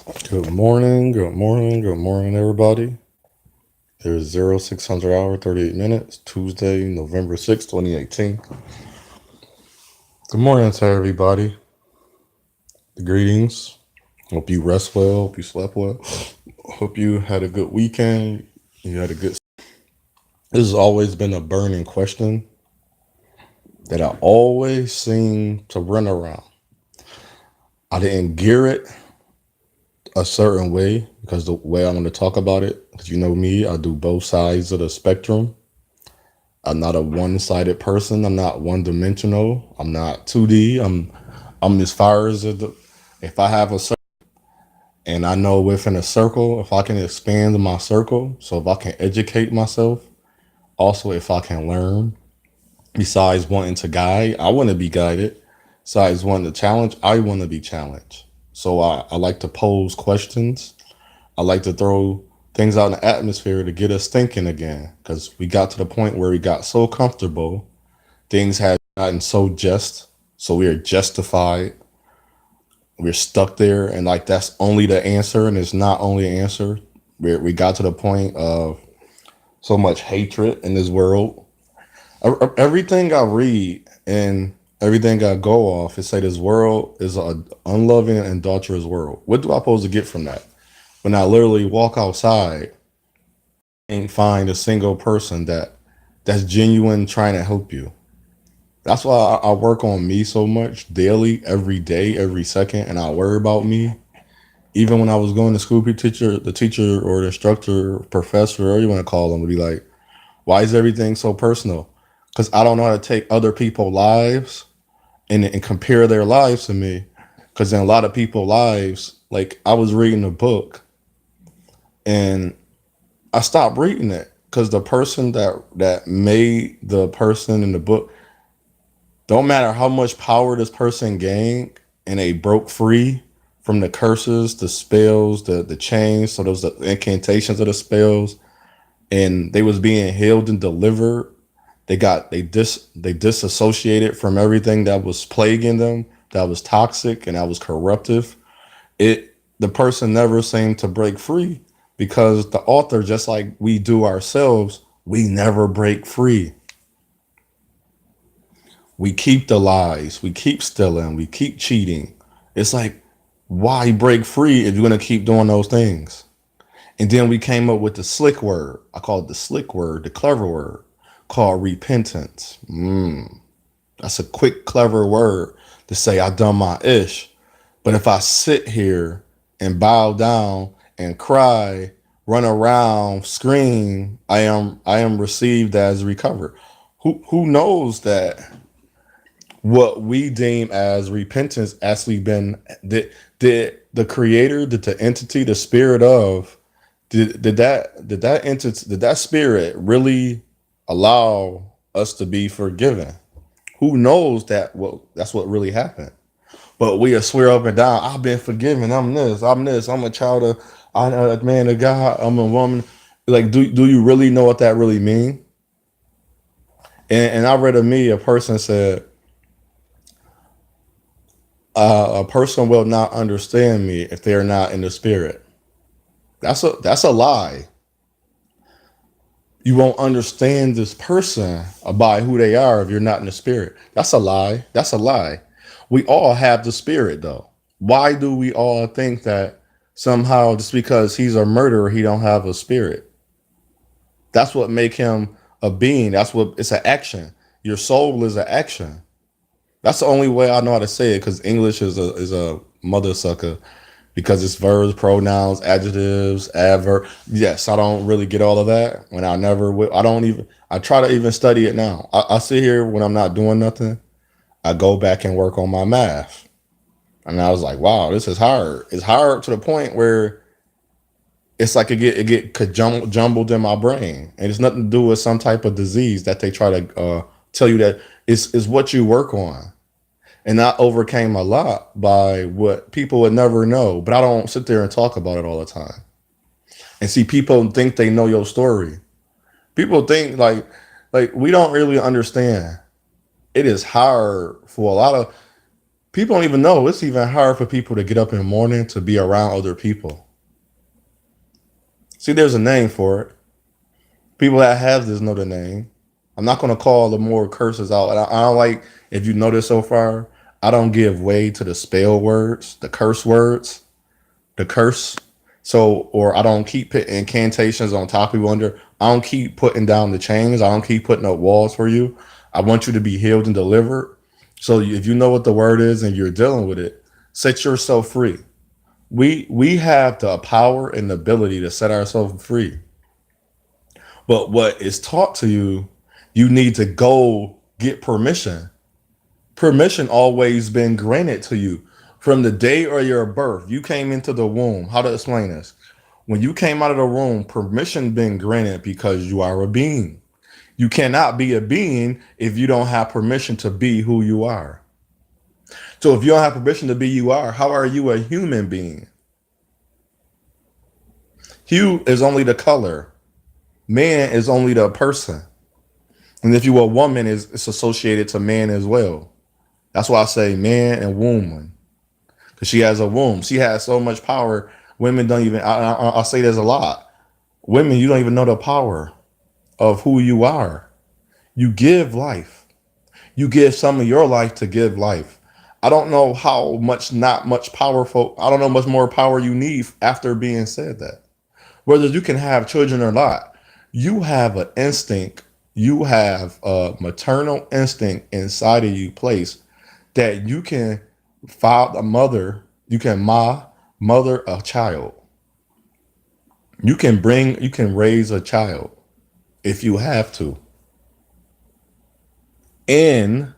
Good morning, good morning, good morning, everybody. There's 0600 hour, 38 minutes, Tuesday, November 6th, 2018. Good morning to everybody. The greetings. Hope you rest well, hope you slept well. Hope you had a good weekend. You had a good. This has always been a burning question that I always seem to run around. I didn't gear it a certain way because the way I'm going to talk about it, because you know me, I do both sides of the spectrum. I'm not a one-sided person. I'm not one-dimensional. I'm not 2D. I'm as far as if I have a circle and I know within a circle, if I can expand my circle, so if I can educate myself, also if I can learn, besides wanting to guide, I want to be guided. Besides wanting to challenge, I want to be challenged. So I like to pose questions. I like to throw things out in the atmosphere to get us thinking again because we got to the point where we got so comfortable. Things had gotten so just, so we are justified. We're stuck there, and like that's only the answer, and it's not only an answer. We got to the point of so much hatred in this world. Everything I read and everything I go off, it say this world is an unloving and adulterous world. What do I supposed to get from that? When I literally walk outside and find a single person that's genuine trying to help you. That's why I work on me so much daily, every day, every second, and I worry about me. Even when I was going to school, the teacher or the instructor, professor, or you want to call them, would be like, "Why is everything so personal?" Because I don't know how to take other people's lives and compare their lives to me. Because in a lot of people's lives, like I was reading a book and I stopped reading it because the person that made the person in the book, don't matter how much power this person gained and they broke free from the curses, the spells, the chains, so those the incantations of the spells, and they was being healed and delivered. They disassociated from everything that was plaguing them, that was toxic and that was corruptive. The person never seemed to break free because the author, just like we do ourselves, we never break free. We keep the lies, we keep stealing, we keep cheating. It's like, why break free if you're gonna keep doing those things? And then we came up with the slick word. I call it the slick word, the clever word, called repentance. That's a quick, clever word to say I done my ish. But if I sit here and bow down and cry, run around, scream, I am received as recovered. Who knows that what we deem as repentance actually been did the creator, did the entity, the spirit of did that entity, did that spirit really allow us to be forgiven? Who knows that's what really happened? But we swear up and down, I've been forgiven. I'm this. I'm a child of, I'm a man of God. I'm a woman. Like, do you really know what that really mean? And I read a person said, a person will not understand me if they are not in the spirit. That's a lie. You won't understand this person by who they are if you're not in the spirit. That's a lie. That's a lie. We all have the spirit though. Why do we all think that somehow just because he's a murderer he don't have a spirit? That's what make him a being. That's what it's an action. Your soul is an action. That's the only way I know how to say it because English is a mother sucker because it's verbs, pronouns, adjectives, adverb. Yes, I don't really get all of that. When I never will, I don't even. I try to even study it now. I sit here when I'm not doing nothing. I go back and work on my math, and I was like, wow, this is hard. It's hard to the point where it's like it get jumbled in my brain, and it's nothing to do with some type of disease that they try to tell you that it's what you work on. And I overcame a lot by what people would never know, but I don't sit there and talk about it all the time. And see, people think they know your story. People think like we don't really understand. It is hard for a lot of People don't even know it's even hard for people to get up in the morning to be around other people. See, there's a name for it. People that have this know the name. I'm not going to call the more curses out. I don't like, if you notice so far, I don't give way to the spell words, the curse words, the curse. So, or I don't keep putting incantations on top of you under. I don't keep putting down the chains. I don't keep putting up walls for you. I want you to be healed and delivered. So if you know what the word is and you're dealing with it, set yourself free. We have the power and the ability to set ourselves free. But what is taught to you, you need to go get permission. Permission always been granted to you from the day of your birth. You came into the womb. How to explain this? When you came out of the womb, permission been granted because you are a being. You cannot be a being if you don't have permission to be who you are. So if you don't have permission to be you are, how are you a human being? Hue is only the color. Man is only the person. And if you are a woman, it's associated to man as well. That's why I say man and woman. Because she has a womb. She has so much power. Women don't even, I say there's a lot. Women, you don't even know the power of who you are. You give life. You give some of your life to give life. I don't know how much, not much powerful, I don't know much more power you need after being said that. Whether you can have children or not, you have an instinct, you have a maternal instinct inside of you place that you can father a mother, you can mother a child. You can raise a child if you have to. In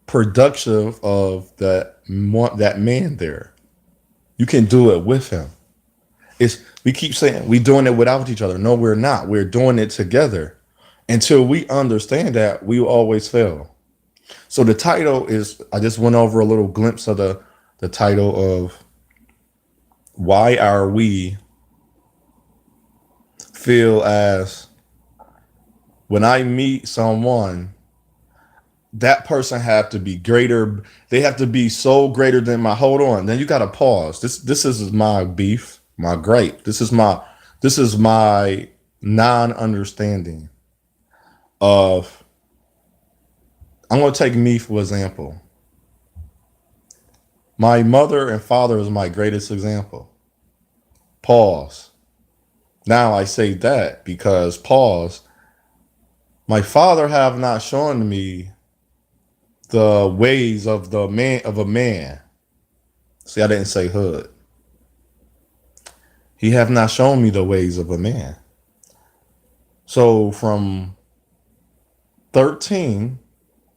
productive of that man there. You can do it with him. It's we keep saying we doing it without each other. No, we're not. We're doing it together. Until we understand that, we will always fail. So the title is I just went over a little glimpse of the title of why are we feel as when I meet someone, that person have to be greater. They have to be so greater than my hold on. Then you gotta pause. This is my beef, my gripe. This is my non-understanding of I'm gonna take me for example. My mother and father is my greatest example. Pause. Now I say that because pause. My father have not shown me the ways of the man of a man. See, I didn't say hood. He have not shown me the ways of a man. So from 13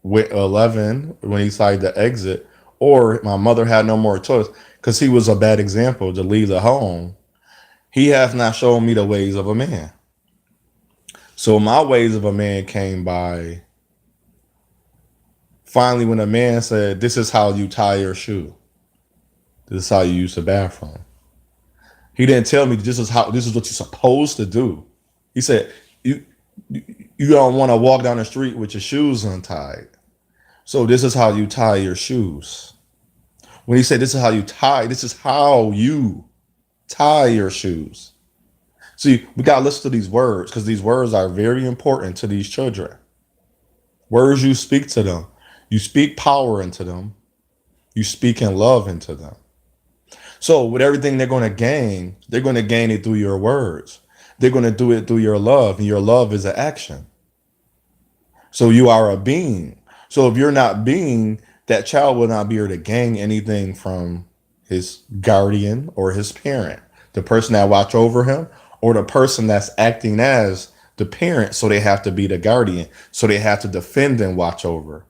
with 11 when he decided to exit, or my mother had no more choice because he was a bad example to leave the home. He has not shown me the ways of a man. So my ways of a man came by finally when a man said, "This is how you tie your shoe. This is how you use the bathroom." He didn't tell me this is what you're supposed to do. He said, you don't want to walk down the street with your shoes untied. So this is how you tie your shoes. When he said this is how you tie your shoes. See, we got to listen to these words because these words are very important to these children. Words you speak to them. You speak power into them. You speak in love into them. So with everything they're going to gain it through your words. They're going to do it through your love, and your love is an action. So you are a being. So if you're not being, that child will not be able to gain anything from his guardian or his parent, the person that watch over him, or the person that's acting as the parent. So they have to be the guardian. So they have to defend and watch over.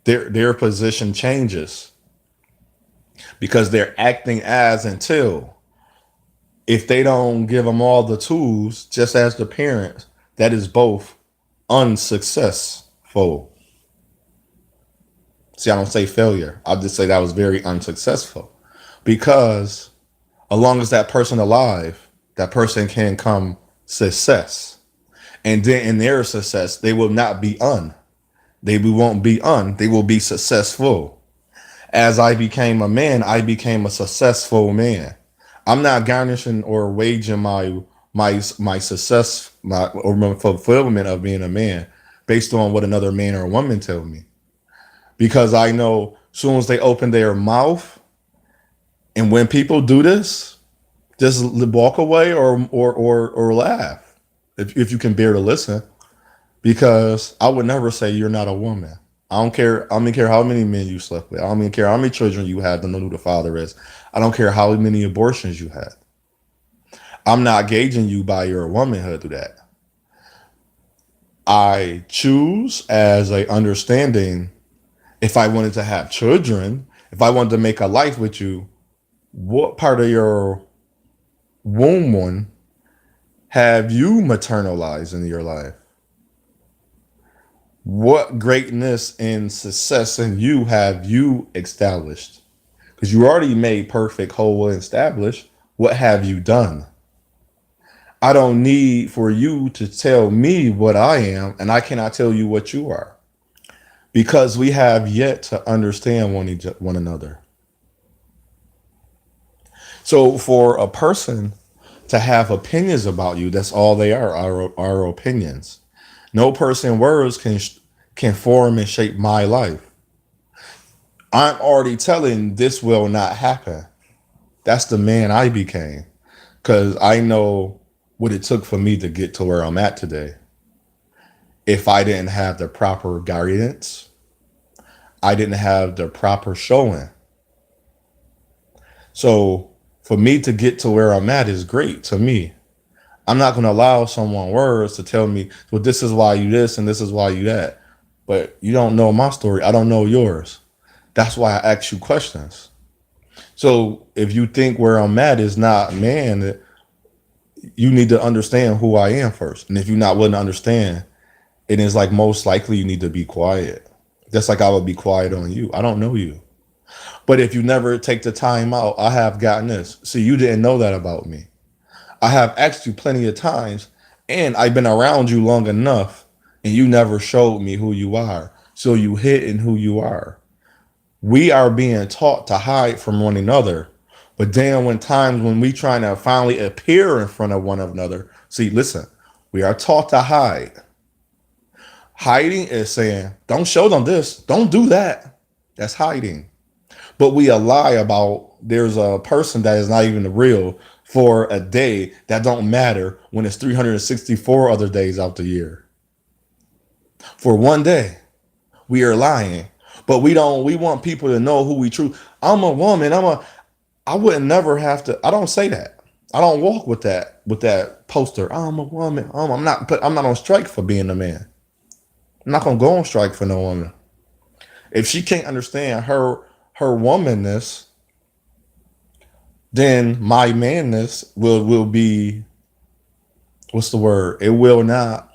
Their position changes because they're acting as until if they don't give them all the tools, just as the parents, that is both unsuccessful. See, I don't say failure. I'll just say that was very unsuccessful because as long as that person alive, that person can come success. And then in their success, they will not be un. They will be successful. As I became a man, I became a successful man. I'm not garnishing or waging my success, my or my fulfillment of being a man based on what another man or woman tell me. Because I know soon as they open their mouth, and when people do this, just walk away or laugh if you can bear to listen. Because I would never say you're not a woman. I don't care. I don't care how many men you slept with. I don't even care how many children you had to know who the father is. I don't care how many abortions you had. I'm not gauging you by your womanhood through that. I choose as a understanding if I wanted to have children, if I wanted to make a life with you, what part of your womb one have you maternalized in your life? What greatness and success in you have you established? Because you already made perfect, whole, and established. What have you done? I don't need for you to tell me what I am, and I cannot tell you what you are. Because we have yet to understand one another. So for a person to have opinions about you, that's all they are, our opinions. No person words can form and shape my life. I'm already telling this will not happen. That's the man I became because I know what it took for me to get to where I'm at today. If I didn't have the proper guidance, I didn't have the proper showing. So for me to get to where I'm at is great to me. I'm not going to allow someone words to tell me, well, this is why you this and this is why you that. But you don't know my story. I don't know yours. That's why I ask you questions. So if you think where I'm at is not man, you need to understand who I am first. And if you're not willing to understand, it is like most likely you need to be quiet. Just like I would be quiet on you. I don't know you. But if you never take the time out, I have gotten this. See, you didn't know that about me. I have asked you plenty of times, and I've been around you long enough, and you never showed me who you are. So you hidden who you are. We are being taught to hide from one another. But then when times when we trying to finally appear in front of one another, see, listen, we are taught to hide. Hiding is saying, don't show them this, don't do that. That's hiding. But we lie about there's a person that is not even real for a day that don't matter when it's 364 other days out the year. For one day, we are lying. But we want people to know who we true. I'm a woman. I wouldn't never have to. I don't say that. I don't walk with that poster. I'm a woman. I'm not on strike for being a man. I'm not gonna go on strike for no woman. If she can't understand her womanness, then my manness will be, what's the word? It would not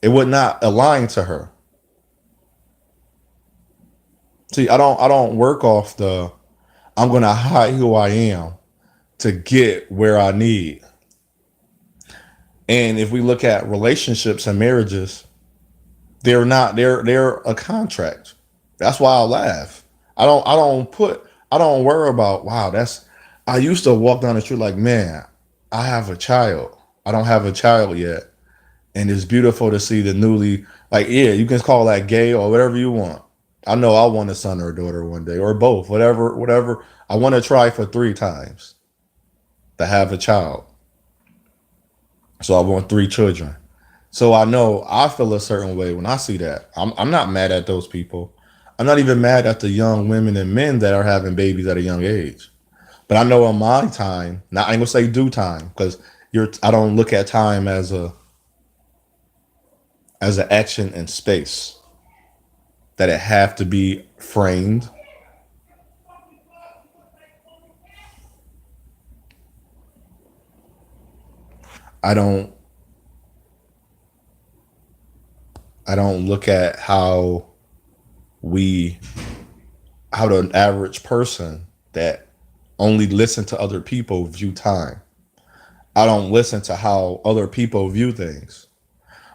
align to her. See, I don't work off the I'm gonna hide who I am to get where I need. And if we look at relationships and marriages, they're a contract. That's why I laugh. I don't worry about wow, that's I used to walk down the street like, man, I have a child. I don't have a child yet. And it's beautiful to see the newly like, yeah, you can call that gay or whatever you want. I know I want a son or a daughter one day, or both, whatever. I want to try for 3 times to have a child. So I want 3 children. So I know I feel a certain way when I see that. I'm not mad at those people. I'm not even mad at the young women and men that are having babies at a young age. But I know in my time, now I ain't gonna say due time, because I don't look at time as an action in space. That it have to be framed. I don't I don't look at we how the average person that only listen to other people view time. I don't listen to how other people view things.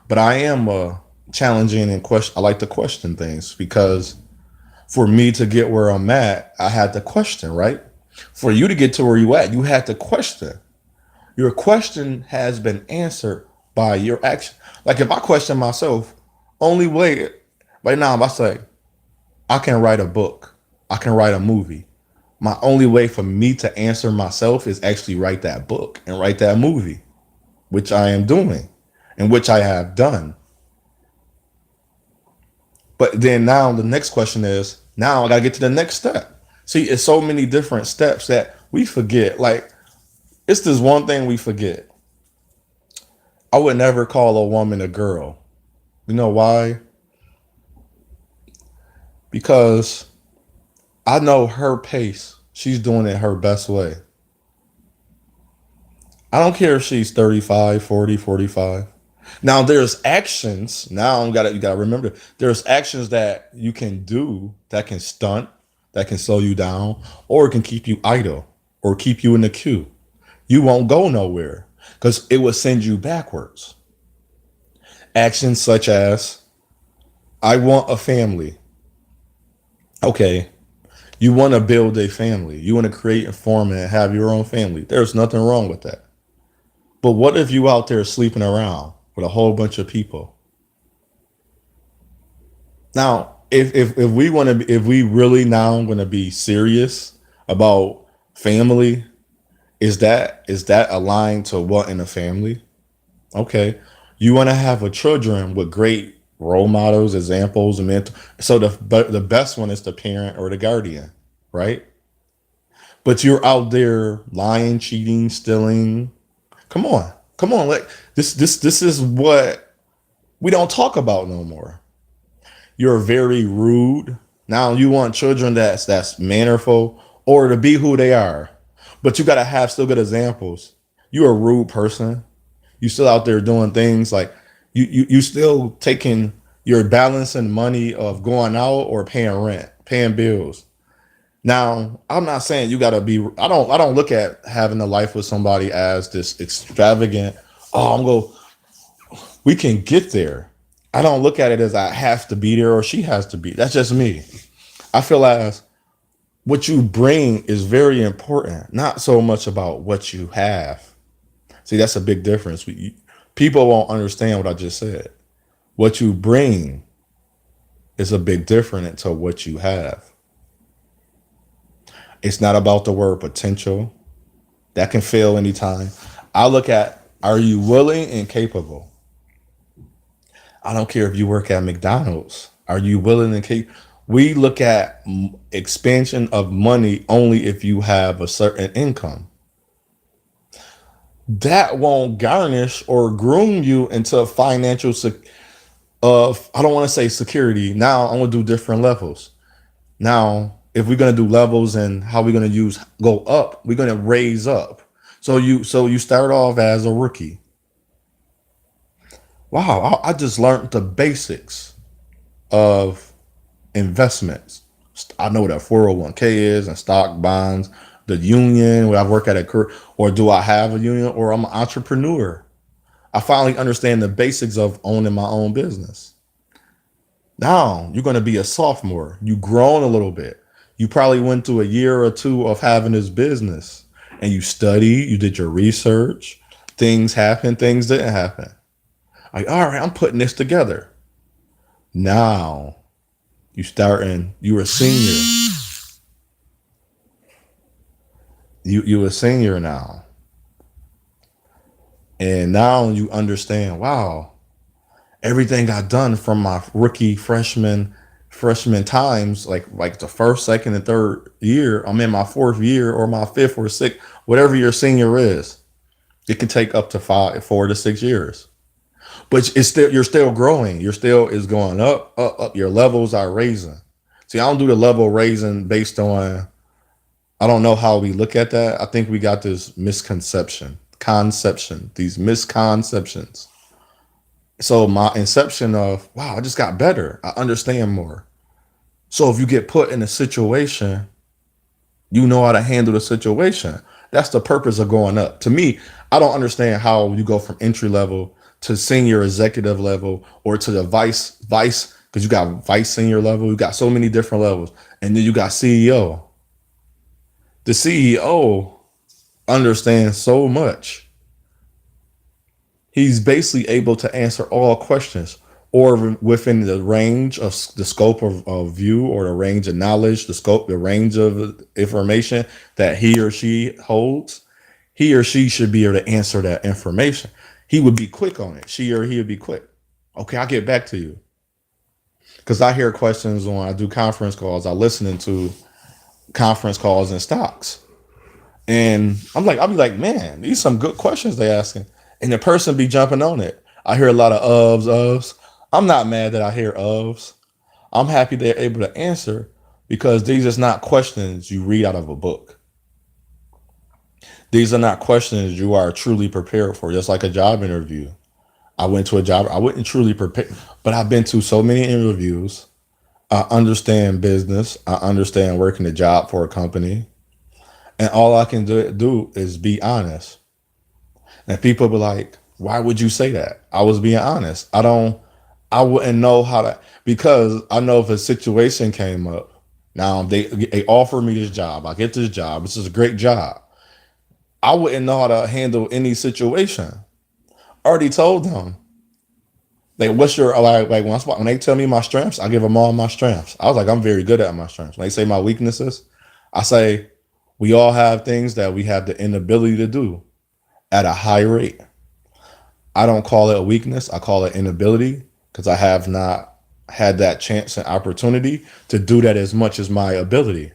But I am a challenging and question. I like to question things because for me to get where I'm at, I had to question, right? For you to get to where you at, you had to question. Your question has been answered by your action. Like if I question myself, only way right now, if I say I can write a book, I can write a movie. My only way for me to answer myself is actually write that book and write that movie, which I am doing and which I have done. But then now the next question is now I gotta get to the next step. See, it's so many different steps that we forget. Like it's this one thing we forget. I would never call a woman a girl. You know why? Because I know her pace. She's doing it her best way. I don't care if she's 35, 40, 45. Now there's actions. Now you gotta remember there's actions that you can do that can stunt, that can slow you down, or it can keep you idle or keep you in the queue. You won't go nowhere because it will send you backwards. Actions such as I want a family. Okay, you want to build a family. You want to create and form and have your own family. There's nothing wrong with that. But what if you out there sleeping around with a whole bunch of people? Now, if we want to, if we really now want to be serious about family, is that aligned to what in a family? Okay, you want to have a children with great role models, examples, and mentor. So the best one is the parent or the guardian, right? But you're out there lying, cheating, stealing. Come on, come on. Like this is what we don't talk about no more. You're very rude. Now you want children that's mannerful or to be who they are, but you gotta have still good examples. You're a rude person. You still out there doing things like you still taking your balancing money of going out or paying rent, paying bills. Now, I'm not saying you gotta be. I don't look at having a life with somebody as this extravagant. Oh, I'm go. We can get there. I don't look at it as I have to be there or she has to be. That's just me. I feel as what you bring is very important, not so much about what you have. See, that's a big difference. People won't understand what I just said. What you bring is a big difference to what you have. It's not about the word potential. That can fail anytime. I look at are you willing and capable? I don't care if you work at McDonald's. Are you willing and capable? We look at expansion of money only if you have a certain income. That won't garnish or groom you into financial I don't want to say security. Now I'm gonna do different levels. Now, if we're gonna do levels and how we're gonna use go up, we're gonna raise up. So you start off as a rookie. Wow, I just learned the basics of investments. I know what a 401k is and stock bonds, the union, where I work at a or do I have a union or I'm an entrepreneur. I finally understand the basics of owning my own business. Now you're going to be a sophomore. You've grown a little bit. You probably went through a year or two of having this business and you studied, you did your research. Things happened, things didn't happen. Like, all right, I'm putting this together. Now you're a senior. You a senior now. And now you understand, wow, everything I done from my rookie freshman times, like the first, second, and third year, I'm in my fourth year or my fifth or sixth, whatever your senior is. It can take up to 4 to 6 years. But it's still you're still growing. You're still is going up, up, up. Your levels are raising. See, I don't do the level raising based on I don't know how we look at that. I think we got this these misconceptions. So my inception of wow, I just got better. I understand more. So if you get put in a situation, you know how to handle the situation. That's the purpose of going up. To me, I don't understand how you go from entry level to senior executive level or to the vice because you got vice senior level, you got so many different levels, and then you got CEO. The CEO understands so much. He's basically able to answer all questions or within the range of the scope of view or the range of knowledge, the range of information that he or she holds. He or she should be able to answer that information. He would be quick on it. She or he would be quick. Okay, I'll get back to you. Because I hear questions when I do conference calls. I listen to conference calls and stocks. And I'll be like, man, these some good questions they asking. And the person be jumping on it. I hear a lot of ofs. I'm not mad that I hear ofs. I'm happy they're able to answer because these are not questions you read out of a book. These are not questions you are truly prepared for, just like a job interview. I went to a job, I wouldn't truly prepare, but I've been to so many interviews. I understand business. I understand working a job for a company. And all I can do is be honest. And people be like, why would you say that? I was being honest. I wouldn't know how to, because I know if a situation came up, now they offer me this job. I get this job. This is a great job. I wouldn't know how to handle any situation. I already told them. Like, what's your, like when they tell me my strengths, I give them all my strengths. I was like, I'm very good at my strengths. When they say my weaknesses, I say, we all have things that we have the inability to do at a high rate. I don't call it a weakness. I call it inability because I have not had that chance and opportunity to do that as much as my ability.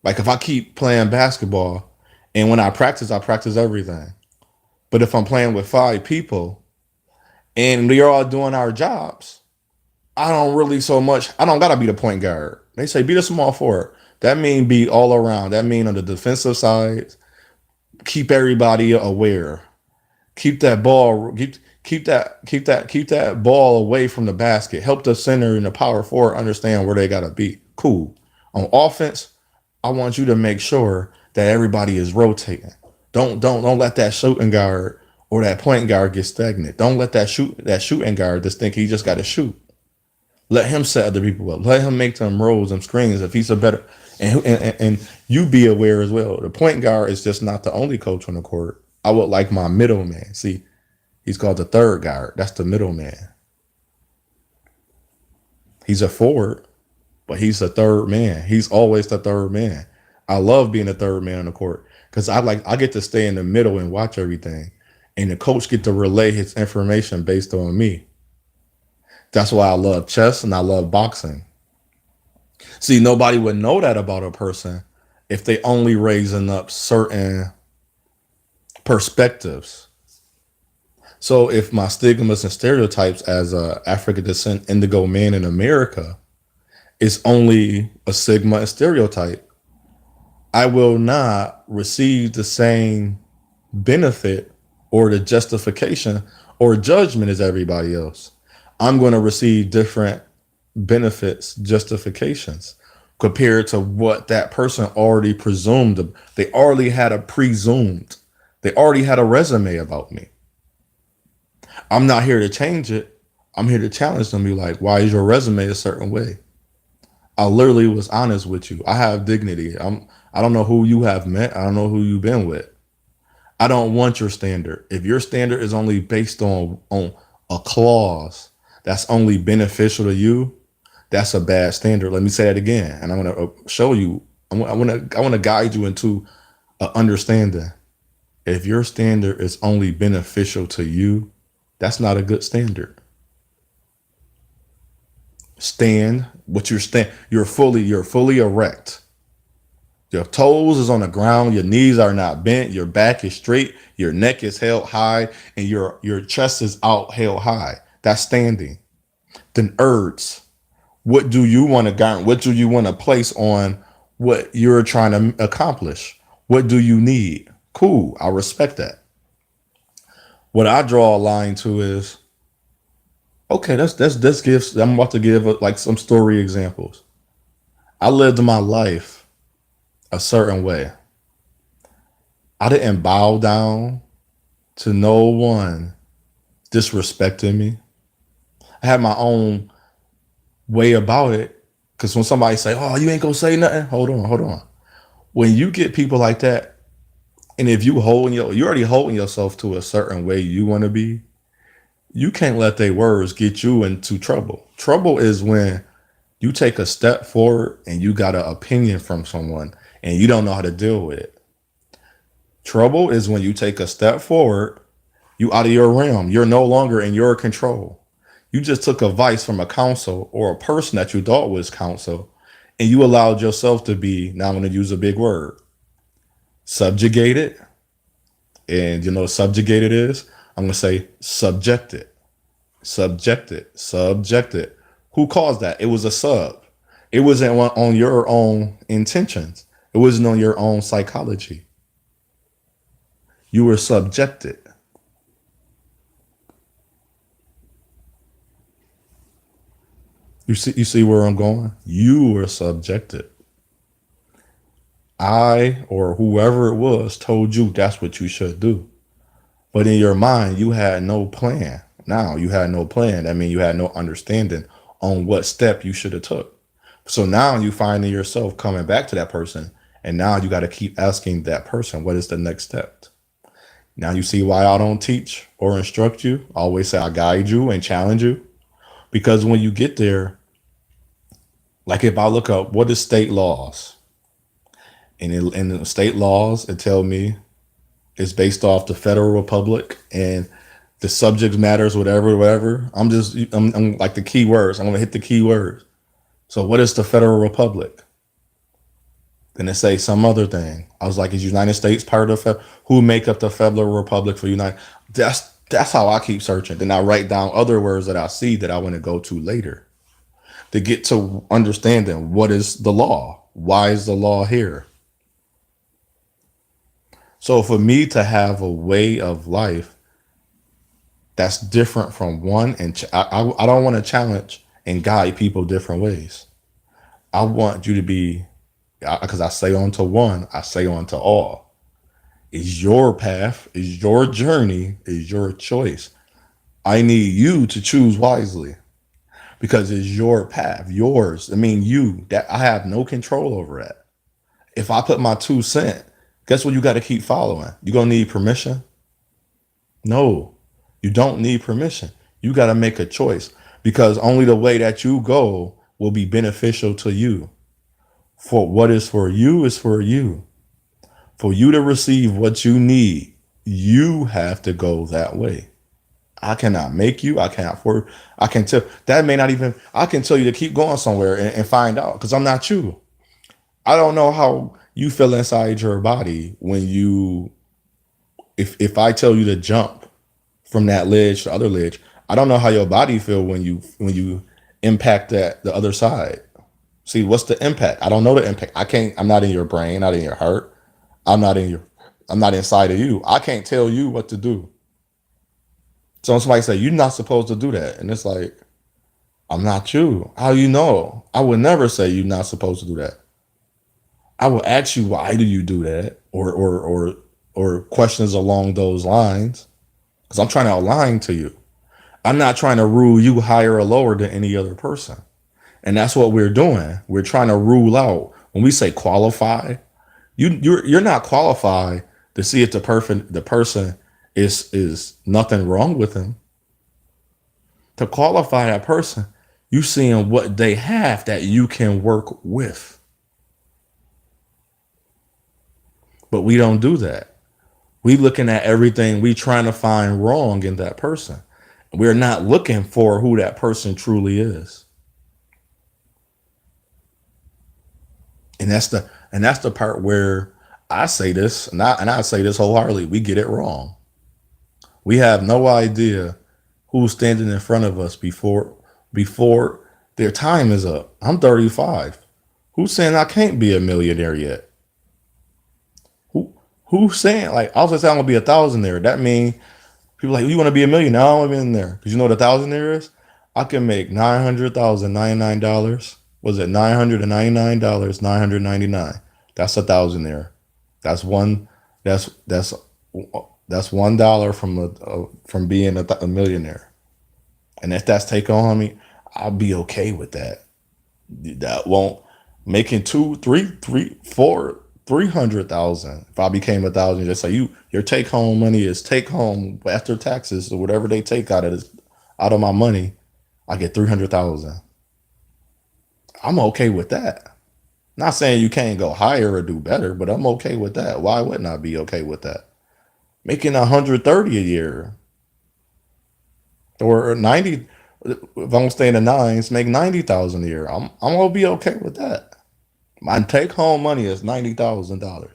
Like if I keep playing basketball and when I practice everything. But if I'm playing with 5 people and we're all doing our jobs, I don't gotta be the point guard. They say be the small forward. That mean be all around. That mean on the defensive side, keep everybody aware. Keep that ball, keep that ball away from the basket. Help the center and the power forward understand where they gotta be. Cool. On offense, I want you to make sure that everybody is rotating. Don't let that shooting guard or that point guard get stagnant. Don't let that shooting guard just think he just got to shoot. Let him set other people up. Let him make them rolls and screens if he's a better. And you be aware as well. The point guard is just not the only coach on the court. I would like my middleman. See, he's called the third guard. That's the middleman. He's a forward, but he's the third man. He's always the third man. I love being the third man on the court because I get to stay in the middle and watch everything, and the coach get to relay his information based on me. That's why I love chess and I love boxing. See, nobody would know that about a person if they only raising up certain perspectives. So if my stigmas and stereotypes as a African descent indigo man in America is only a sigma and stereotype, I will not receive the same benefit or the justification or judgment as everybody else. I'm going to receive different benefits, justifications compared to what that person already presumed. They already had they already had a resume about me. I'm not here to change it. I'm here to challenge them. Be like, why is your resume a certain way? I literally was honest with you. I have dignity. I don't know who you have met. I don't know who you've been with. I don't want your standard. If your standard is only based on a clause that's only beneficial to you, that's a bad standard. Let me say that again, and I'm going to show you. I want to guide you into an understanding. If your standard is only beneficial to you, that's not a good standard. Stand. What you're stand. You're fully erect. Your toes is on the ground. Your knees are not bent. Your back is straight. Your neck is held high, and your chest is out held high. That's standing. Then ergs. What do you want to garner? What do you want to place on what you're trying to accomplish? What do you need? Cool. I respect that. What I draw a line to is, okay, let's give. I'm about to give like some story examples. I lived my life a certain way. I didn't bow down to no one disrespecting me. I have my own way about it. Because when somebody say, "Oh, you ain't gonna say nothing," hold on, hold on. When you get people like that, and if you already holding yourself to a certain way you want to be, you can't let their words get you into trouble. Trouble is when you take a step forward and you got an opinion from someone and you don't know how to deal with it. Trouble is when you take a step forward, you out of your realm. You're no longer in your control. You just took advice from a counsel or a person that you thought was counsel, and you allowed yourself to be, now I'm going to use a big word, subjugated. And you know what subjugated is? I'm going to say subjected, subjected. Who caused that? It was a sub. It wasn't on your own intentions. It wasn't on your own psychology. You were subjected. You see where I'm going? You were subjected. I or whoever it was told you that's what you should do. But in your mind, you had no plan. Now you had no plan. That means you had no understanding on what step you should have took. So now you finding yourself coming back to that person, and now you got to keep asking that person, what is the next step? Now you see why I don't teach or instruct you. I always say I guide you and challenge you. Because when you get there, like if I look up what is state laws, and in the state laws, it tell me it's based off the federal republic and the subject matters, whatever. I'm like the key words. I'm gonna hit the key words. So what is the federal republic? Then it say some other thing. I was like, is United States part of who make up the federal republic for United? That's how I keep searching. Then I write down other words that I see that I want to go to later to get to understanding what is the law. Why is the law here? So for me to have a way of life that's different from one, and I don't want to challenge and guide people different ways. I want you to be, because I say on to one, I say on to all. It's your path, it's your journey, it's your choice. I need you to choose wisely because it's your path, yours. I mean, you, that I have no control over that. If I put my 2 cents, guess what you got to keep following? You going to need permission? No, you don't need permission. You got to make a choice because only the way that you go will be beneficial to you. For what is for you is for you. For you to receive what you need, you have to go that way. I cannot make you. I can't afford. I can tell that may not even. I can tell you to keep going somewhere and find out because I'm not you. I don't know how you feel inside your body when you. If I tell you to jump from that ledge to the other ledge, I don't know how your body feel when you impact the other side. See, what's the impact? I don't know the impact. I can't. I'm not in your brain. Not in your heart. I'm not in your. I'm not inside of you. I can't tell you what to do. So when somebody say you're not supposed to do that, and it's like I'm not you. How you know? I would never say you're not supposed to do that. I will ask you why do you do that, or questions along those lines, because I'm trying to align to you. I'm not trying to rule you higher or lower than any other person, and that's what we're doing. We're trying to rule out when we say qualify. You're not qualified to see if the person is nothing wrong with him. To qualify that person, you seeing what they have that you can work with. But we don't do that. We looking at everything we trying to find wrong in that person. We're not looking for who that person truly is. And that's the part where I say this, and I say this wholeheartedly, we get it wrong. We have no idea who's standing in front of us before their time is up. I'm 35. Who's saying I can't be a millionaire yet? Who's saying like I was gonna say I'm gonna be a thousandaire? That means people like you want to be a millionaire? I don't want to be in there because you know what a thousandaire is. I can make $900,099. Was it $999? $999. That's a thousandaire. That's one. That's That's $1 from being a millionaire. And if that's take on me, I'll be okay with that. That won't making two, three, four, 300,000. If I became 1,000, just say your take home money is take home after taxes or whatever they take out of my money. I get 300,000. I'm okay with that. Not saying you can't go higher or do better, but I'm okay with that. Why wouldn't I be okay with that? Making 130 a year or 90. If I'm staying in the nines, make 90,000 a year. I'm gonna be okay with that. My take home money is $90,000.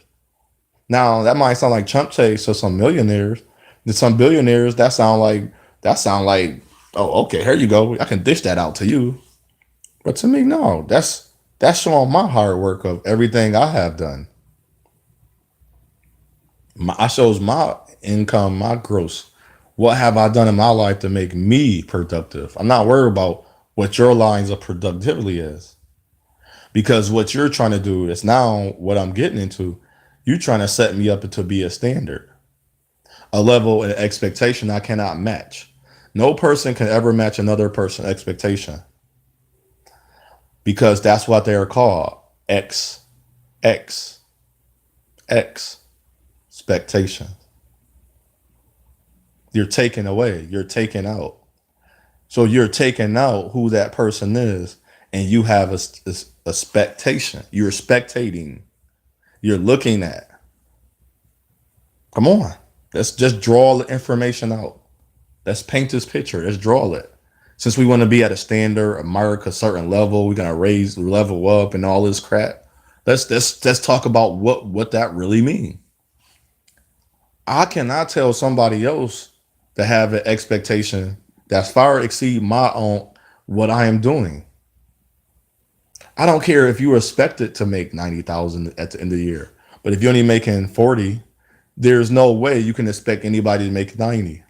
Now that might sound like chump change to some millionaires. To some billionaires, that sound like oh okay, here you go. I can dish that out to you. But to me, no. That's showing my hard work of everything I have done. I shows my income, my gross. What have I done in my life to make me productive? I'm not worried about what your lines of productivity is. Because what you're trying to do is now what I'm getting into. You trying to set me up to be a standard, a level and expectation I cannot match. No person can ever match another person's expectation because that's what they are called. X, X, X, expectation. You're taking away, you're taking out. So you're taking out who that person is, and you have a expectation. You're spectating. You're looking at. Come on. Let's just draw the information out. Let's paint this picture. Let's draw it. Since we want to be at a standard, a mark, a certain level, we're gonna raise level up and all this crap. Let's talk about what that really means. I cannot tell somebody else to have an expectation that's far exceed my own what I am doing. I don't care if you expect it to make 90,000 at the end of the year, but if you're only making 40, there's no way you can expect anybody to make 90.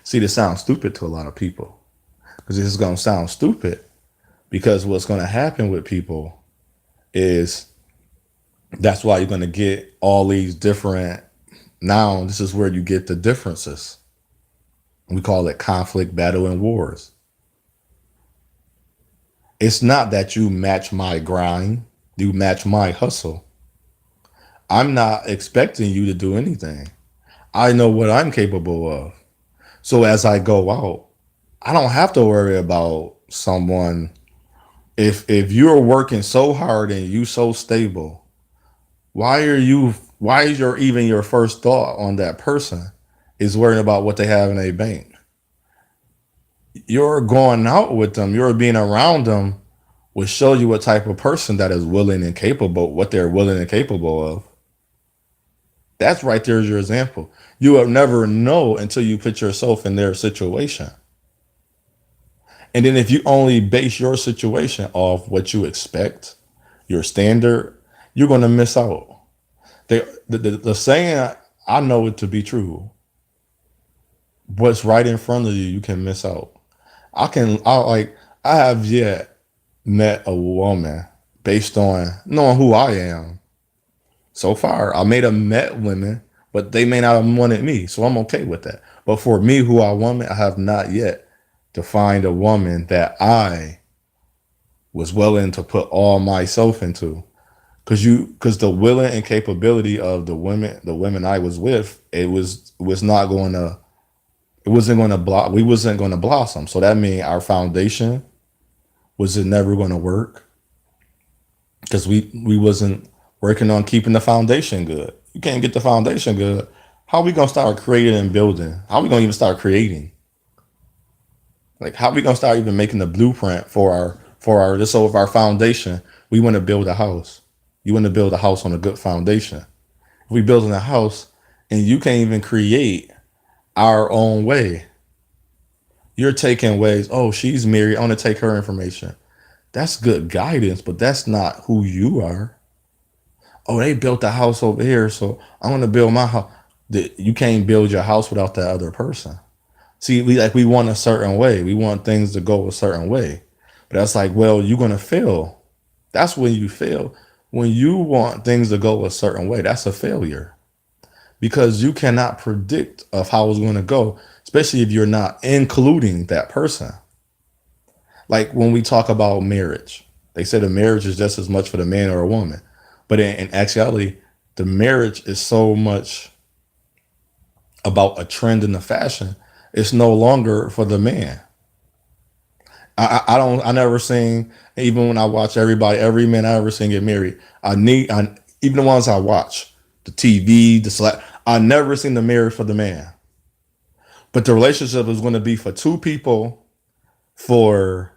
See, this sounds stupid to a lot of people because this is going to sound stupid because what's going to happen with people is that's why you're going to get all these different. Now, this is where you get the differences. We call it conflict, battle, and wars. It's not that you match my grind, you match my hustle. I'm not expecting you to do anything. I know what I'm capable of. So as I go out, I don't have to worry about someone. If you're working so hard and you so stable, why is your first thought on that person is worrying about what they have in a bank? You're going out with them, you're being around them will show you what type of person that is willing and capable, what they're willing and capable of. That's right there's your example. You will never know until you put yourself in their situation. And then if you only base your situation off what you expect, your standard, you're going to miss out. The saying, I know it to be true. What's right in front of you, you can miss out. I have yet met a woman based on knowing who I am. So far, I may have met women, but they may not have wanted me. So I'm okay with that. But for me, who I want, I have not yet to find a woman that I was willing to put all myself into. Because the willing and capability of the women I was with, it was not going to, it wasn't going to block, we wasn't going to blossom. So that means our foundation was it never going to work because we wasn't working on keeping the foundation good. You can't get the foundation good. How we gonna start creating and building? How we gonna even start creating? Like how we gonna start even making the blueprint for our this over our foundation? We want to build a house. You want to build a house on a good foundation. If we building a house and you can't even create our own way, you're taking ways. Oh, she's married. I want to take her information. That's good guidance, but that's not who you are. Oh, they built a house over here, so I'm gonna build my house. You can't build your house without that other person. See, we want a certain way. We want things to go a certain way. But that's like, well, you're gonna fail. That's when you fail. When you want things to go a certain way, that's a failure. because you cannot predict of how it's going to go, especially if you're not including that person. Like when we talk about marriage, they say the marriage is just as much for the man or a woman, but in actuality, the marriage is so much about a trend in the fashion. It's no longer for the man. I never seen, even when I watch every man I ever seen get married. Even the ones I watch, the TV, the select, I never seen the marriage for the man. But the relationship is going to be for two people for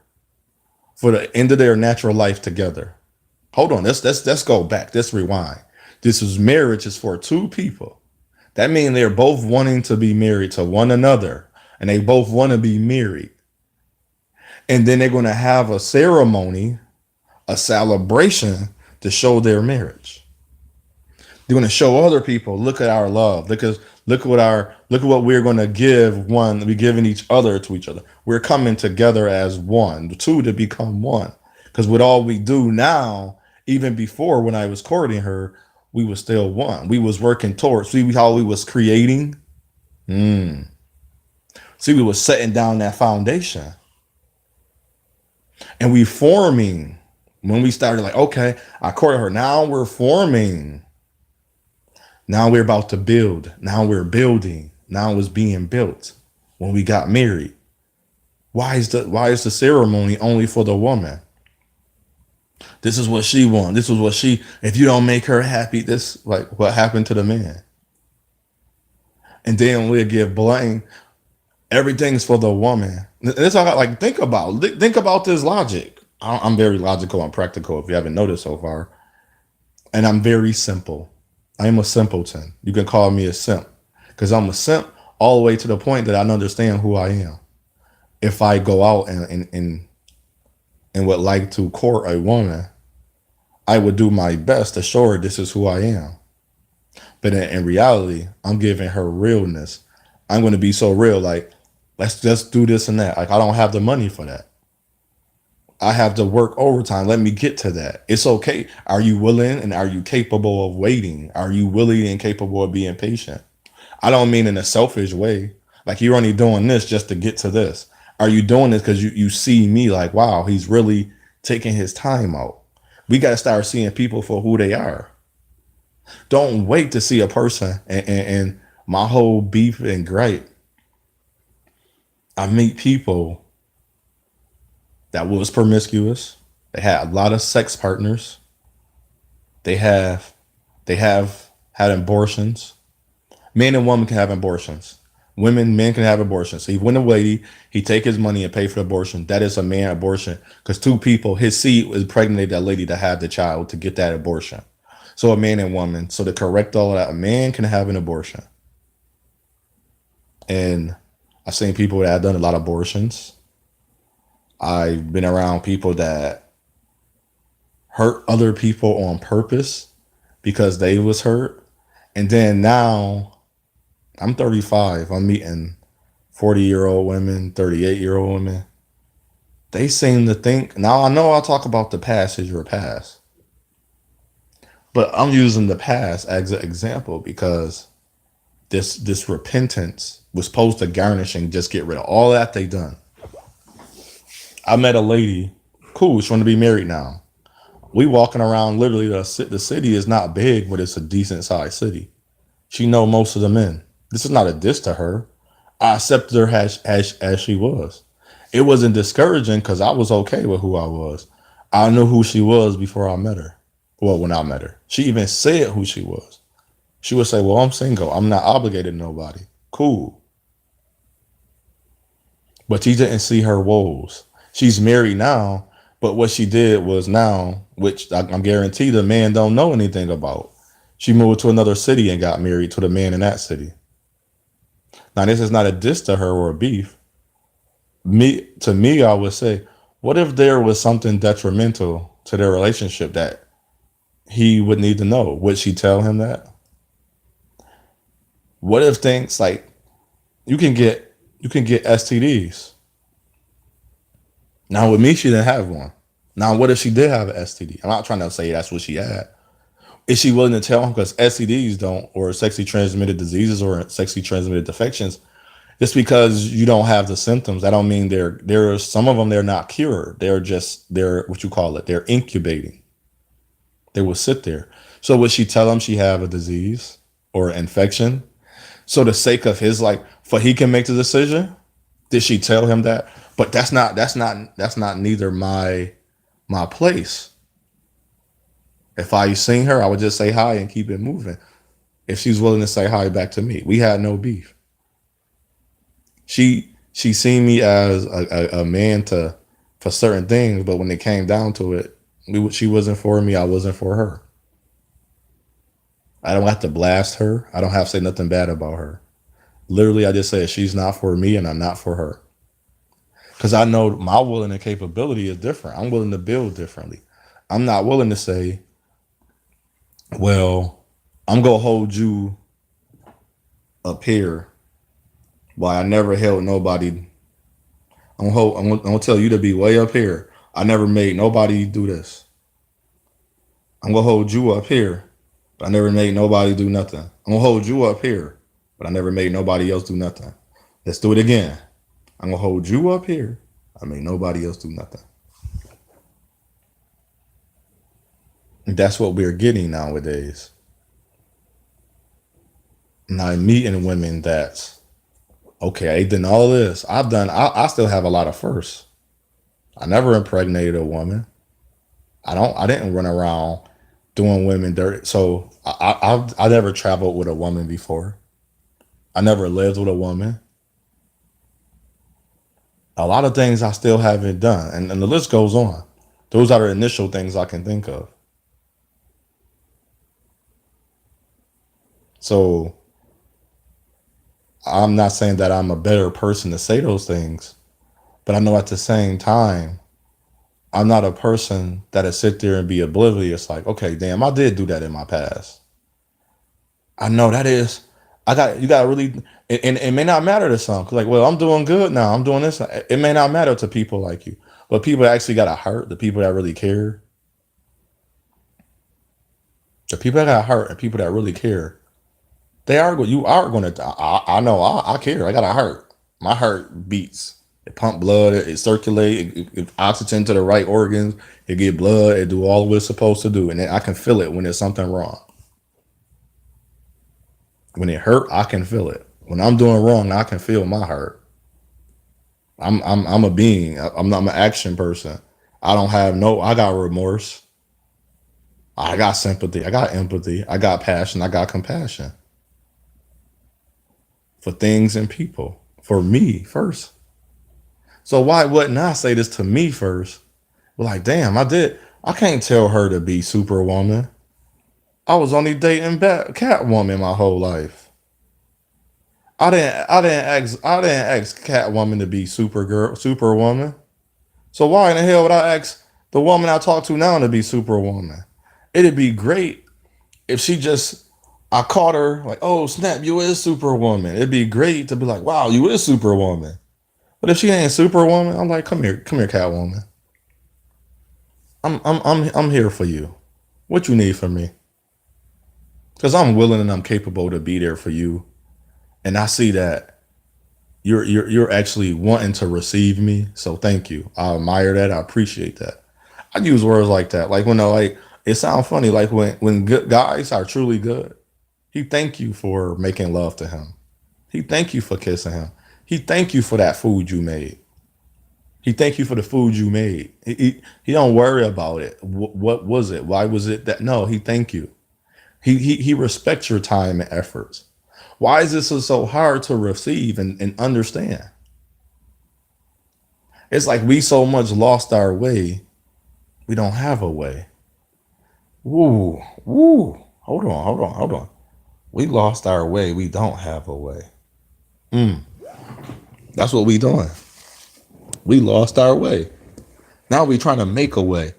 the end of their natural life together. Hold on, let's go back. Let's rewind. This is marriage is for two people. That means they're both wanting to be married to one another, and they both want to be married. And then they're going to have a ceremony, a celebration to show their marriage. They're going to show other people, look at our love. Look at what we're going to give one, we giving each other to each other. We're coming together as one, the two to become one. Because with all we do now, even before when I was courting her, we was still one. We was working towards. See how we was creating. See, we was setting down that foundation, and we forming. When we started, like, okay, I courted her. Now we're forming. Now we're about to build. Now we're building. Now it's being built. When we got married, why is the ceremony only for the woman? This is what she wants. This is what she. If you don't make her happy, this like what happened to the man. And then we'll give blame. Everything's for the woman. This all like think about this logic. I'm very logical and practical. If you haven't noticed so far, and I'm very simple. I am a simpleton. You can call me a simp because I'm a simp all the way to the point that I don't understand who I am. If I go out and would like to court a woman, I would do my best to show her this is who I am. But in reality, I'm giving her realness. I'm going to be so real, like, let's just do this and that. Like, I don't have the money for that. I have to work overtime. Let me get to that. It's okay. Are you willing and are you capable of waiting? Are you willing and capable of being patient? I don't mean in a selfish way. Like you're only doing this just to get to this. Are you doing this because you see me like, wow, he's really taking his time out. We got to start seeing people for who they are. Don't wait to see a person and my whole beef and gripe. I meet people that was promiscuous. They had a lot of sex partners. They have had abortions. Men and women can have abortions. Men can have abortions. So he went away, he take his money and pay for the abortion. That is a man abortion because two people, his seed was pregnant that lady to have the child to get that abortion. So a man and woman. So to correct all of that, a man can have an abortion. And I've seen people that have done a lot of abortions. I've been around people that hurt other people on purpose because they was hurt. And then now I'm 35. I'm meeting 40-year-old women, 38-year-old women. They seem to think, now I know I'll talk about the past as your past, but I'm using the past as an example because this repentance was supposed to garnish and just get rid of all that they done. I met a lady, cool, she's going to be married now. We walking around, literally the city is not big, but it's a decent sized city. She know most of the men. This is not a diss to her. I accepted her as she was. It wasn't discouraging because I was okay with who I was. I knew who she was before I met her. Well, when I met her. She even said who she was. She would say, well, I'm single. I'm not obligated to nobody. Cool. But she didn't see her woes. She's married now, but what she did was now, which I'm guaranteed the man don't know anything about. She moved to another city and got married to the man in that city. Now, this is not a diss to her or a beef. To me, I would say, what if there was something detrimental to their relationship that he would need to know? Would she tell him that? What if things like you can get STDs? Now with me, she didn't have one. Now, what if she did have an STD? I'm not trying to say that's what she had. Is she willing to tell him? Because STDs don't, or sexually transmitted diseases or sexually transmitted infections, just because you don't have the symptoms, I don't mean there are some of them they're not cured. They're what you call it. They're incubating. They will sit there. So would she tell him she have a disease or an infection? So the sake of his like, for he can make the decision. Did she tell him that? But that's not neither my place. If I seen her, I would just say hi and keep it moving. If she's willing to say hi back to me, we had no beef. She seen me as a man to for certain things, but when it came down to it, she wasn't for me. I wasn't for her. I don't have to blast her. I don't have to say nothing bad about her. Literally, I just said she's not for me, and I'm not for her. Because I know my willing and capability is different. I'm willing to build differently. I'm not willing to say, well, I'm gonna hold you up here while I never held nobody. I'm gonna tell you to be way up here. I never made nobody do this. I'm gonna hold you up here, but I never made nobody do nothing. I'm gonna hold you up here, but I never made nobody else do nothing. Let's do it again. I'm gonna hold you up here. I made nobody else do nothing. And that's what we're getting nowadays. Now meeting women that's okay. I done all this. I still have a lot of firsts. I never impregnated a woman. I didn't run around doing women dirty. So I never traveled with a woman before. I never lived with a woman. A lot of things I still haven't done, and the list goes on. Those are the initial things I can think of. So I'm not saying that I'm a better person to say those things, but I know at the same time I'm not a person that'll sit there and be oblivious. Like, okay, damn, I did do that in my past. I know that is. I got you. Got to really, and it may not matter to some. 'Cause like, well, I'm doing good now. I'm doing this. It may not matter to people like you, but people that actually got to hurt. The people that really care. The people that got hurt and people that really care. They are. You are going to. I know. I care. I got to hurt. My heart beats. It pump blood. It circulate. It oxygen to the right organs. It get blood. It do all what it's supposed to do, and then I can feel it when there's something wrong. When it hurt, I can feel it. When I'm doing wrong, I can feel my hurt. I'm a being. I'm not an action person. I don't have no. I got remorse. I got sympathy. I got empathy. I got passion. I got compassion for things and people. For me first. So why wouldn't I say this to me first? Well, like, damn, I did. I can't tell her to be Superwoman. I was only dating Catwoman my whole life. I didn't ask Catwoman to be Superwoman. So why in the hell would I ask the woman I talk to now to be Superwoman? It'd be great if she just I caught her like, oh snap, you is Superwoman. It'd be great to be like, wow, you is Superwoman. But if she ain't Superwoman, I'm like, come here, Catwoman. I'm here for you. What you need from me? Because I'm willing and I'm capable to be there for you. And I see that you're actually wanting to receive me. So thank you. I admire that. I appreciate that. I use words like that. Like when like it sounds funny. Like when good guys are truly good, he thank you for making love to him. He thank you for kissing him. He thank you for that food you made. He thank you for the food you made. He don't worry about it. What was it? Why was it that? No, he thank you. He respects your time and efforts. Why is this so hard to receive and understand? It's like we so much lost our way, we don't have a way. Woo, woo. Hold on. We lost our way, we don't have a way. Mm, that's what we doing. We lost our way. Now we trying to make a way.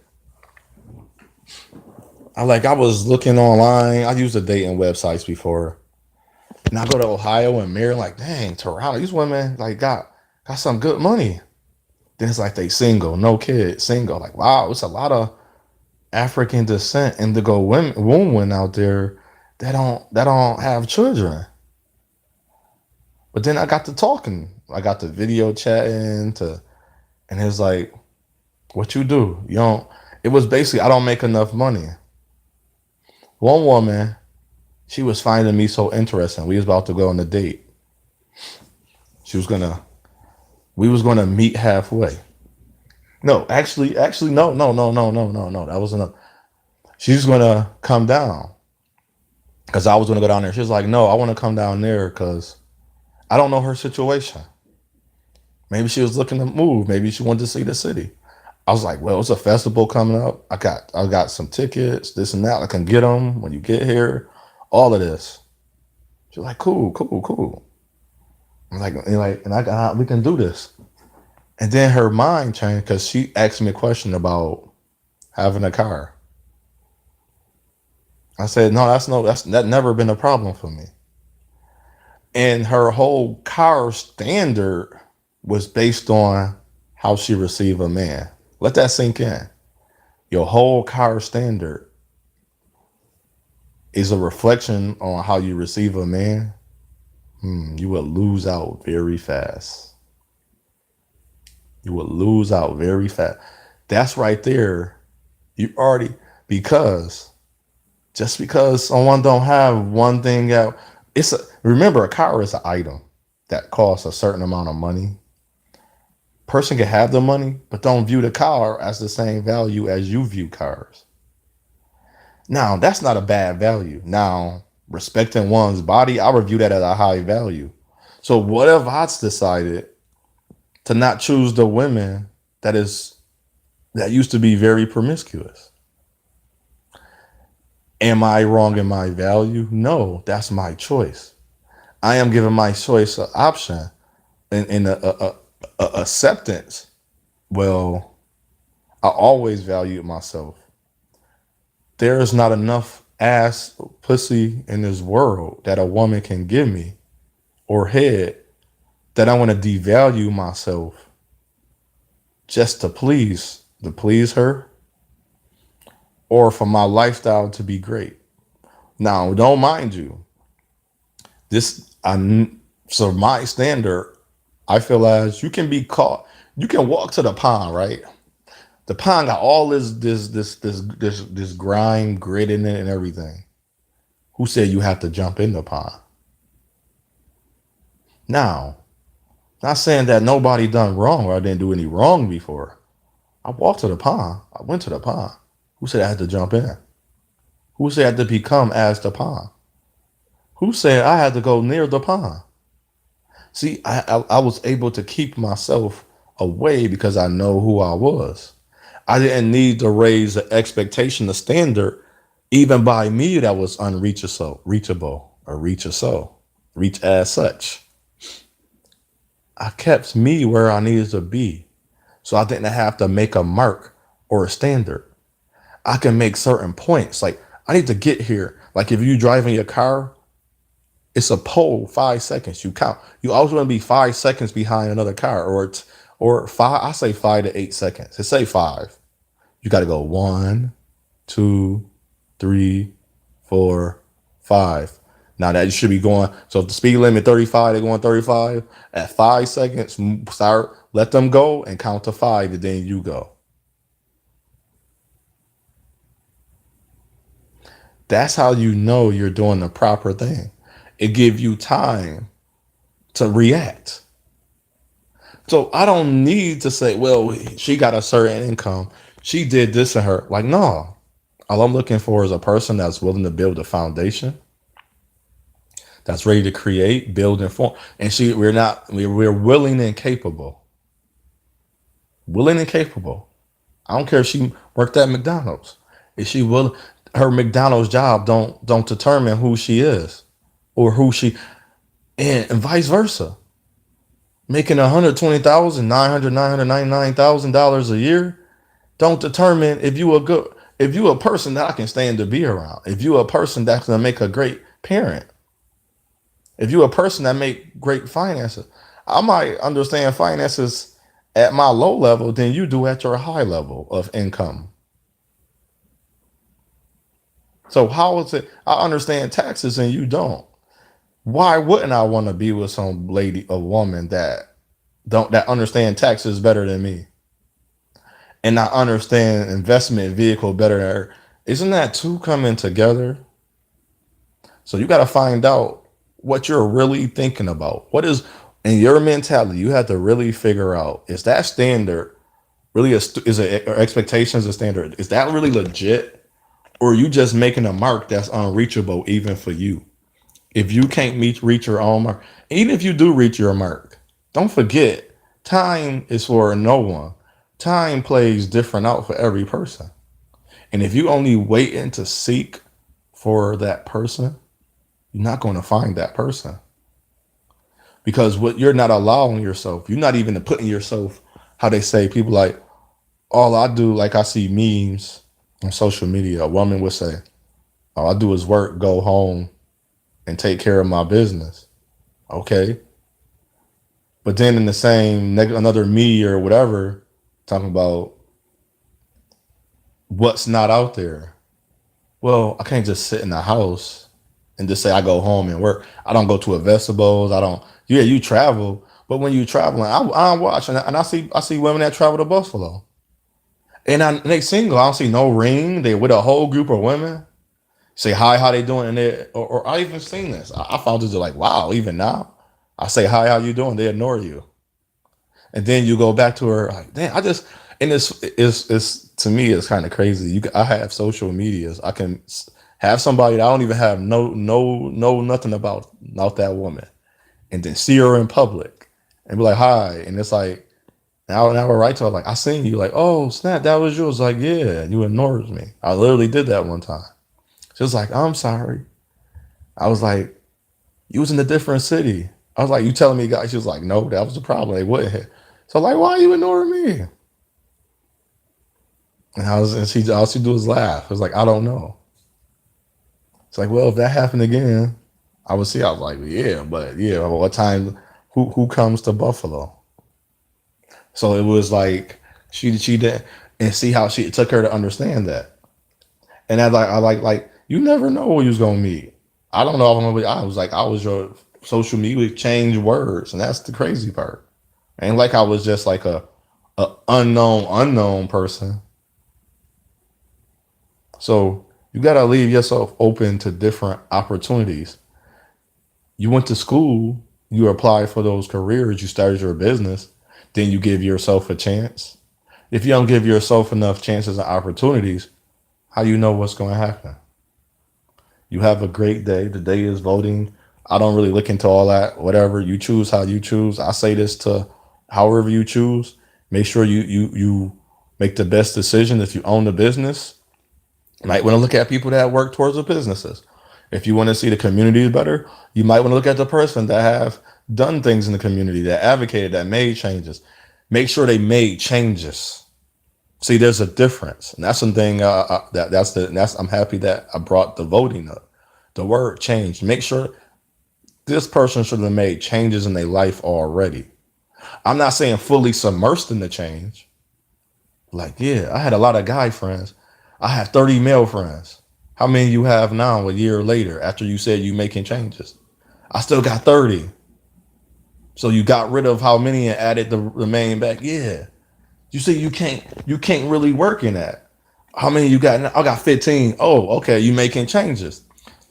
I was looking online. I used the dating websites before. And I go to Ohio and Maryland, like, dang, Toronto, these women like got some good money. Then it's like they single, no kids, single. Like, wow, it's a lot of African descent, indigo women out there that don't have children. But then I got to talking. I got the video chatting to, and it's like, what you do? You don't. It was basically I don't make enough money. One woman, she was finding me so interesting. We was about to go on a date. She was gonna, we was gonna meet halfway. No, actually, no, no, no, no, no, no, no. That wasn't a. She's gonna come down because I was gonna go down there. She was like, no, I want to come down there because I don't know her situation. Maybe she was looking to move. Maybe she wanted to see the city. I was like, well, it's a festival coming up. I got some tickets, this and that. I can get them when you get here. All of this. She's like, cool, cool, cool. I'm like, and I got, we can do this. And then her mind changed because she asked me a question about having a car. I said, no, that never been a problem for me. And her whole car standard was based on how she received a man. Let that sink in. Your whole car standard is a reflection on how you receive a man. You will lose out very fast. You will lose out very fast. That's right there. You already because just because someone don't have one thing out, remember a car is an item that costs a certain amount of money. Person can have the money, but don't view the car as the same value as you view cars. Now, that's not a bad value. Now, respecting one's body, I would view that at a high value. So what if I decided to not choose the women that used to be very promiscuous? Am I wrong in my value? No, that's my choice. I am giving my choice an option and a acceptance. Well, I always valued myself. There is not enough ass pussy in this world that a woman can give me or head that I want to devalue myself just to please her or for my lifestyle to be great. Now, don't mind you. This so my standard, I feel as you can be caught. You can walk to the pond, right? The pond got all this grime, grit in it and everything. Who said you have to jump in the pond? Now, not saying that nobody done wrong or I didn't do any wrong before. I walked to the pond. I went to the pond. Who said I had to jump in? Who said I had to become as the pond? Who said I had to go near the pond? See, I was able to keep myself away because I know who I was. I didn't need to raise the expectation, the standard, even by me that was reachable, or reach as such. I kept me where I needed to be. So I didn't have to make a mark or a standard. I can make certain points. Like I need to get here. Like if you driving your car, it's a pole, 5 seconds. You count. You always want to be 5 seconds behind another car, or five. I say 5 to 8 seconds. It say five. You got to go 1, 2, 3, 4, 5. Now that you should be going. So if the speed limit 35, they're going 35. At 5 seconds, start let them go and count to five, and then you go. That's how you know you're doing the proper thing. It gives you time to react. So I don't need to say, well, she got a certain income. She did this in her. Like, no. All I'm looking for is a person that's willing to build a foundation, that's ready to create, build, and form. And we're not, we're willing and capable. Willing and capable. I don't care if she worked at McDonald's. If she will, her McDonald's job don't determine who she is or who she, and vice versa. Making 120,000, 999,000 dollars a year don't determine if you a person that I can stand to be around. If you a person that's gonna make a great parent. If you a person that make great finances, I might understand finances at my low level than you do at your high level of income. So how is it? I understand taxes and you don't. Why wouldn't I want to be with some lady, a woman that understand taxes better than me, and I understand investment vehicle better than her? Isn't that two coming together? So you got to find out what you're really thinking about. What is in your mentality? You have to really figure out, is that standard really is it, or expectations a standard? Is that really legit, or are you just making a mark that's unreachable even for you? If you can't reach your own mark, even if you do reach your mark, don't forget, time is for no one. Time plays different out for every person. And if you only waiting to seek for that person, you're not going to find that person, because what you're not allowing yourself, you're not even putting yourself, how they say, people like, all I do, like I see memes on social media, a woman would say, all I do is work, go home, and take care of my business. Okay. But then in the same, another me or whatever, talking about what's not out there. Well, I can't just sit in the house and just say I go home and work. I don't go to a vegetables. I don't. Yeah, you travel, but when you traveling, I watch and I see women that travel to Buffalo, and they single. I don't see no ring. They with a whole group of women. Say hi, how they doing? And or I even seen this. I found this like, wow. Even now, I say hi, how you doing? They ignore you, and then you go back to her like, damn. I just and this is to me it's kind of crazy. I have social medias. I can have somebody that I don't even have no nothing about that woman, and then see her in public and be like hi, and it's like now we're right to her like, I seen you, like, oh snap, that was yours, like, yeah, you ignored me. I literally did that one time. She was like, I'm sorry. I was like, you was in a different city. I was like, you telling me, guys? She was like, no, that was the problem. They wouldn't hit. So like, why are you ignoring me? And she all she do is laugh. It was like, I don't know. It's like, well, if that happened again, I would see. I was like, yeah, but yeah, well, what time? Who comes to Buffalo? So it was like she did, and see how she it took her to understand that. And I like you never know who you was gonna meet. I don't know if I'm gonna be. I was like, I was your social media change words, and that's the crazy part. Ain't like I was just like a unknown person. So you gotta leave yourself open to different opportunities. You went to school, you applied for those careers, you started your business, then you give yourself a chance. If you don't give yourself enough chances and opportunities, how you know what's going to happen? You have a great day. The day is voting. I don't really look into all that. Whatever you choose, how you choose. I say this to however you choose. Make sure you make the best decision. If you own the business, you might want to look at people that work towards the businesses. If you want to see the community better, you might want to look at the person that have done things in the community, that advocated, that made changes. Make sure they made changes. See, there's a difference, and that's something that's I'm happy that I brought the voting up. The word change. Make sure this person should have made changes in their life already. I'm not saying fully submersed in the change. Like, yeah, I had a lot of guy friends. I have 30 male friends. How many you have now a year later after you said you making changes? I still got 30. So you got rid of how many and added the main back? Yeah. You see, you can't really work in that. How many you got now? I got 15. Oh, okay. You making changes.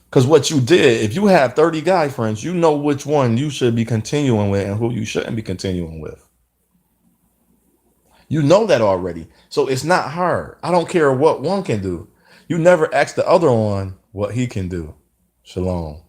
Because what you did, if you have 30 guy friends, you know which one you should be continuing with and who you shouldn't be continuing with. You know that already. So it's not hard. I don't care what one can do. You never ask the other one what he can do. Shalom.